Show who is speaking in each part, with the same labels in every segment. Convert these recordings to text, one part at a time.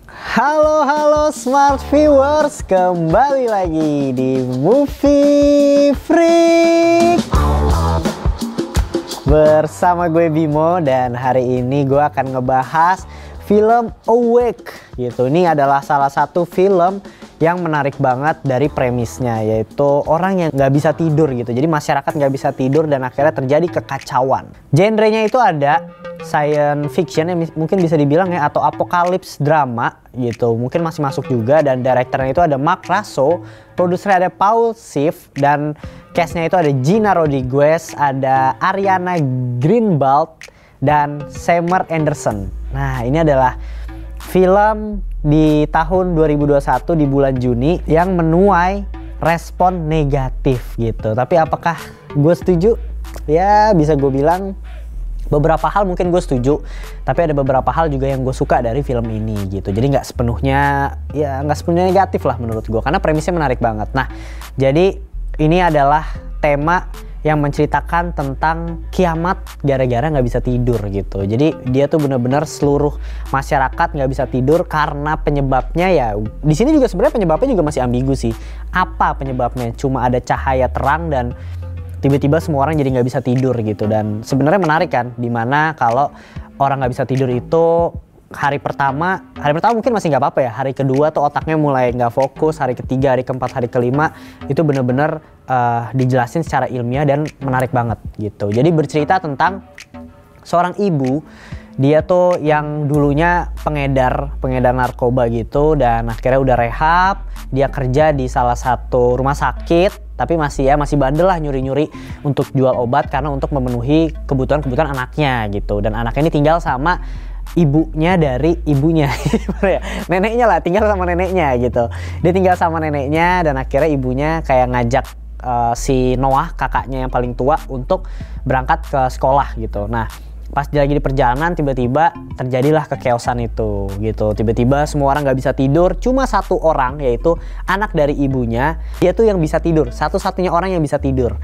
Speaker 1: Halo smart viewers, kembali lagi di Movie Freak bersama gue Bimo, dan hari ini gue akan ngebahas film Awake gitu. Ini adalah salah satu film yang menarik banget dari premisnya, yaitu orang yang nggak bisa tidur gitu. Jadi masyarakat nggak bisa tidur dan akhirnya terjadi kekacauan. Genrenya itu ada science fiction ya, mungkin bisa dibilang ya, atau apokalips drama gitu. Mungkin masih masuk juga, dan direkturnya itu ada Mark Russo, produsernya ada Paul Schiff, dan castnya itu ada Gina Rodriguez, ada Ariana Greenblatt, dan Summer Anderson. Nah, ini adalah film di tahun 2021 di bulan Juni yang menuai respon negatif gitu. Tapi apakah gue setuju? Ya bisa gue bilang beberapa hal mungkin gue setuju, tapi ada beberapa hal juga yang gue suka dari film ini gitu. Jadi nggak sepenuhnya negatif lah menurut gue, karena premisnya menarik banget. Nah, jadi ini adalah tema yang menceritakan tentang kiamat gara-gara nggak bisa tidur gitu. Jadi dia tuh bener-bener seluruh masyarakat nggak bisa tidur karena penyebabnya ya. Di sini juga sebenarnya penyebabnya juga masih ambigu sih. Apa penyebabnya? Cuma ada cahaya terang dan tiba-tiba semua orang jadi nggak bisa tidur gitu. Dan sebenarnya menarik kan, dimana kalau orang nggak bisa tidur itu hari pertama mungkin masih nggak apa-apa ya. Hari kedua tuh otaknya mulai nggak fokus. Hari ketiga, hari keempat, hari kelima itu bener-bener dijelasin secara ilmiah dan menarik banget gitu. Jadi bercerita tentang seorang ibu, dia tuh yang dulunya pengedar narkoba gitu, dan akhirnya udah rehab. Dia kerja di salah satu rumah sakit, tapi masih bandel lah, nyuri-nyuri untuk jual obat karena untuk memenuhi kebutuhan anaknya gitu. Dan anaknya ini tinggal sama ibunya dari ibunya neneknya lah, tinggal sama neneknya gitu. Dia tinggal sama neneknya, dan akhirnya ibunya kayak ngajak si Noah, kakaknya yang paling tua, untuk berangkat ke sekolah gitu. Nah, pas lagi di perjalanan tiba-tiba terjadilah kekeosan itu gitu. Tiba-tiba semua orang nggak bisa tidur, cuma satu orang, yaitu anak dari ibunya. Dia tuh yang bisa tidur, satu-satunya orang yang bisa tidur.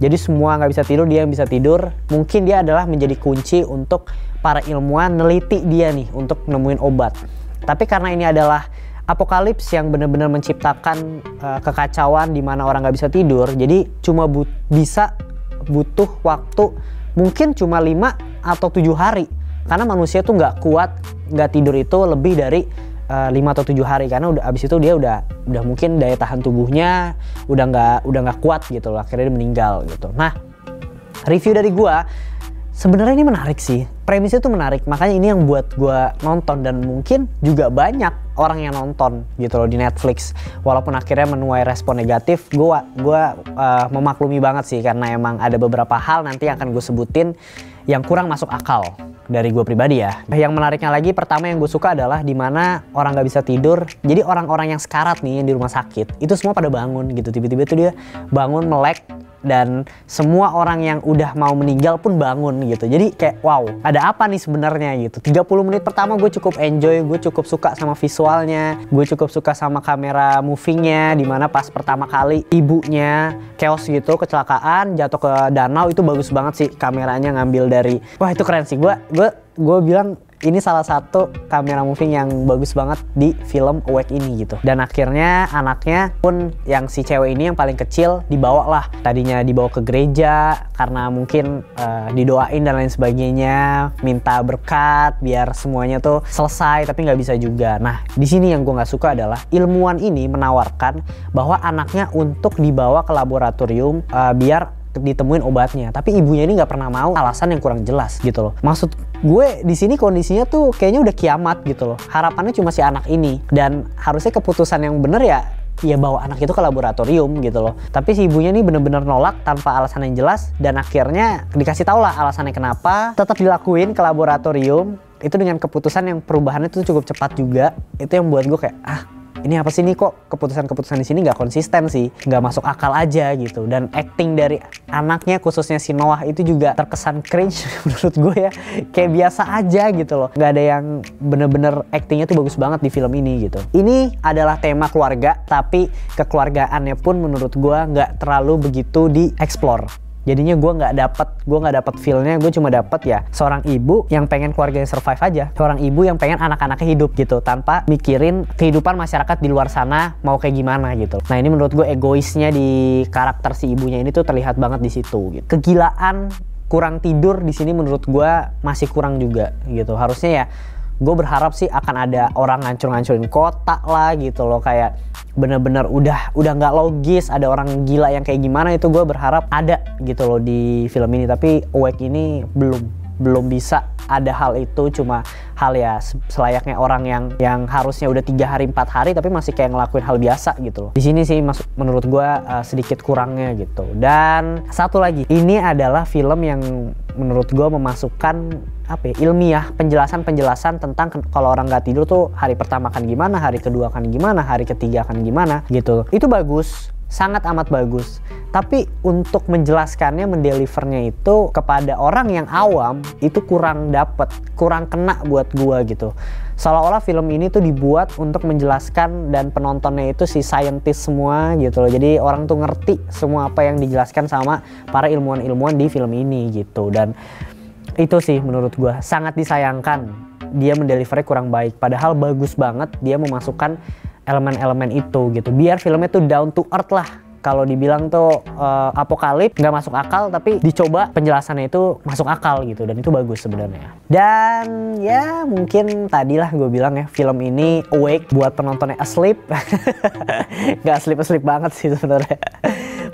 Speaker 1: Jadi semua nggak bisa tidur, dia yang bisa tidur. Mungkin dia adalah menjadi kunci untuk para ilmuwan neliti dia nih untuk nemuin obat. Tapi karena ini adalah apokalips yang benar-benar menciptakan kekacauan di mana orang nggak bisa tidur, jadi cuma butuh waktu mungkin cuma 5 atau 7 hari, karena manusia tuh nggak kuat nggak tidur itu lebih dari 5 atau 7 hari, karena abis itu dia udah mungkin daya tahan tubuhnya udah nggak kuat gitu loh, akhirnya dia meninggal gitu. Nah, review dari gua sebenarnya ini menarik sih, premisnya tuh menarik, makanya ini yang buat gua nonton, dan mungkin juga banyak orang yang nonton gitu loh di Netflix. Walaupun akhirnya menuai respon negatif, gua memaklumi banget sih, karena emang ada beberapa hal nanti yang akan gue sebutin yang kurang masuk akal dari gue pribadi ya. Yang menariknya lagi, pertama yang gue suka adalah dimana orang nggak bisa tidur. Jadi orang-orang yang sekarat nih yang di rumah sakit itu semua pada bangun gitu. Tiba-tiba tuh dia bangun melek, dan semua orang yang udah mau meninggal pun bangun gitu. Jadi kayak wow, ada apa nih sebenarnya gitu. 30 menit pertama gue cukup enjoy, gue cukup suka sama visualnya, gue cukup suka sama kamera movingnya, dimana pas pertama kali ibunya chaos gitu, kecelakaan, jatuh ke danau, itu bagus banget sih kameranya, ngambil dari, wah itu keren sih. Gue bilang ini salah satu kamera moving yang bagus banget di film Awake ini gitu. Dan akhirnya anaknya pun, yang si cewek ini yang paling kecil, dibawa lah. Tadinya dibawa ke gereja karena mungkin didoain dan lain sebagainya, minta berkat biar semuanya tuh selesai, tapi nggak bisa juga. Nah, di sini yang gue nggak suka adalah ilmuwan ini menawarkan bahwa anaknya untuk dibawa ke laboratorium biar ditemuin obatnya, tapi ibunya ini nggak pernah mau, alasan yang kurang jelas gitu loh. Maksud gue di sini kondisinya tuh kayaknya udah kiamat gitu loh. Harapannya cuma si anak ini, dan harusnya keputusan yang bener ya bawa anak itu ke laboratorium gitu loh. Tapi si ibunya ini bener-bener nolak tanpa alasan yang jelas, dan akhirnya dikasih tau lah alasannya kenapa tetap dilakuin ke laboratorium. Itu dengan keputusan yang perubahannya tuh cukup cepat juga. Itu yang buat gue kayak ini apa sih nih, kok keputusan-keputusan di sini nggak konsisten sih, nggak masuk akal aja gitu. Dan acting dari anaknya, khususnya si Noah, itu juga terkesan cringe menurut gue ya, kayak biasa aja gitu loh. Nggak ada yang bener-bener actingnya tuh bagus banget di film ini gitu. Ini adalah tema keluarga, tapi kekeluargaannya pun menurut gue nggak terlalu begitu dieksplor. Jadinya gue nggak dapet feel-nya. Gue cuma dapet ya seorang ibu yang pengen keluarganya survive aja, seorang ibu yang pengen anak-anaknya hidup gitu tanpa mikirin kehidupan masyarakat di luar sana mau kayak gimana gitu. Nah ini menurut gue egoisnya di karakter si ibunya ini tuh terlihat banget di situ gitu. Kegilaan kurang tidur di sini menurut gue masih kurang juga gitu. Harusnya ya gue berharap sih akan ada orang ngancur-ngancurin kota lah gitu loh, kayak bener-bener udah nggak logis, ada orang gila yang kayak gimana, itu gue berharap ada gitu loh di film ini. Tapi Awake ini belum bisa ada hal itu, cuma hal ya selayaknya orang yang harusnya udah 3 hari 4 hari tapi masih kayak ngelakuin hal biasa gitu loh. Di sini sih menurut gue sedikit kurangnya gitu. Dan satu lagi, ini adalah film yang menurut gue memasukkan ilmiah, penjelasan tentang kalau orang nggak tidur tuh hari pertama akan gimana, hari kedua akan gimana, hari ketiga akan gimana gitu. Itu bagus, sangat amat bagus. Tapi untuk menjelaskannya, mendelivernya itu kepada orang yang awam itu kurang dapet, kurang kena buat gua gitu. Seolah-olah film ini tuh dibuat untuk menjelaskan dan penontonnya itu si scientist semua gitu loh. Jadi orang tuh ngerti semua apa yang dijelaskan sama para ilmuwan-ilmuwan di film ini gitu. Dan itu sih menurut gue sangat disayangkan dia mendelivernya kurang baik. Padahal bagus banget dia memasukkan elemen-elemen itu gitu. Biar filmnya tuh down to earth lah. Kalau dibilang tuh apokalip nggak masuk akal, tapi dicoba penjelasannya itu masuk akal gitu. Dan itu bagus sebenarnya. Dan ya mungkin tadilah gue bilang ya, film ini Awake buat penontonnya asleep. Gak asleep banget sih sebenarnya.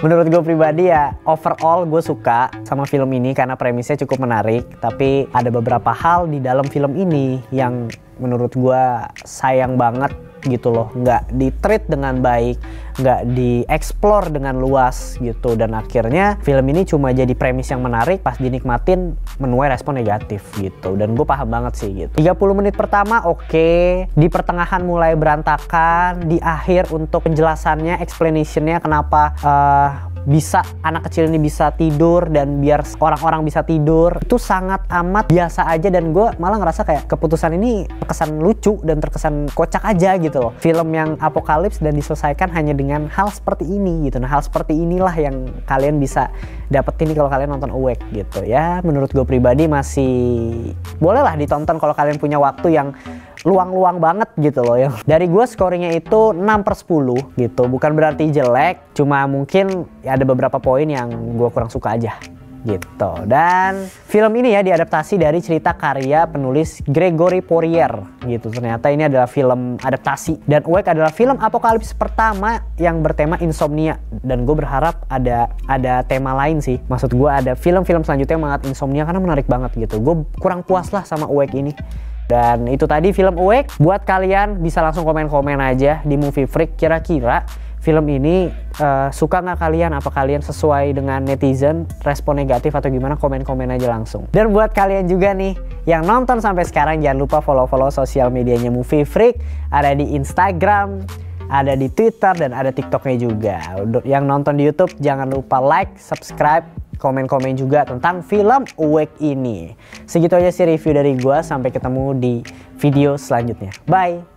Speaker 1: Menurut gue pribadi ya overall gue suka sama film ini karena premisnya cukup menarik. Tapi ada beberapa hal di dalam film ini yang menurut gue sayang banget gitu loh. Nggak di-treat dengan baik, nggak di-explore dengan luas gitu. Dan akhirnya film ini cuma jadi premis yang menarik, pas dinikmatin menuai respon negatif gitu. Dan gue paham banget sih gitu. 30 menit pertama oke, di pertengahan mulai berantakan, di akhir untuk penjelasannya, explanationnya kenapa bisa anak kecil ini bisa tidur dan biar orang-orang bisa tidur, itu sangat amat biasa aja. Dan gue malah ngerasa kayak keputusan ini terkesan lucu dan terkesan kocak aja gitu loh. Film yang apokalips dan diselesaikan hanya dengan hal seperti ini gitu. Nah hal seperti inilah yang kalian bisa dapetin nih kalau kalian nonton Awake gitu ya. Menurut gue pribadi masih bolehlah ditonton kalau kalian punya waktu yang luang-luang banget gitu loh. Yang dari gue scoringnya itu 6/10 gitu. Bukan berarti jelek, cuma mungkin ya ada beberapa poin yang gue kurang suka aja gitu. Dan film ini ya diadaptasi dari cerita karya penulis Gregory Poirier gitu. Ternyata ini adalah film adaptasi. Dan Awake adalah film apokalips pertama yang bertema insomnia. Dan gue berharap ada tema lain sih. Maksud gue ada film-film selanjutnya yang mengangkat insomnia karena menarik banget gitu. Gue kurang puas lah sama Awake ini. Dan itu tadi film Awake. Buat kalian bisa langsung komen-komen aja di Movie Freak. Kira-kira film ini suka nggak kalian? Apa kalian sesuai dengan netizen? Respon negatif atau gimana? Komen-komen aja langsung. Dan buat kalian juga nih yang nonton sampai sekarang, jangan lupa follow sosial medianya Movie Freak. Ada di Instagram, ada di Twitter, dan ada TikToknya juga. Yang nonton di YouTube jangan lupa like, subscribe, komen-komen juga tentang film Awake ini. Segitu aja sih review dari gua. Sampai ketemu di video selanjutnya. Bye!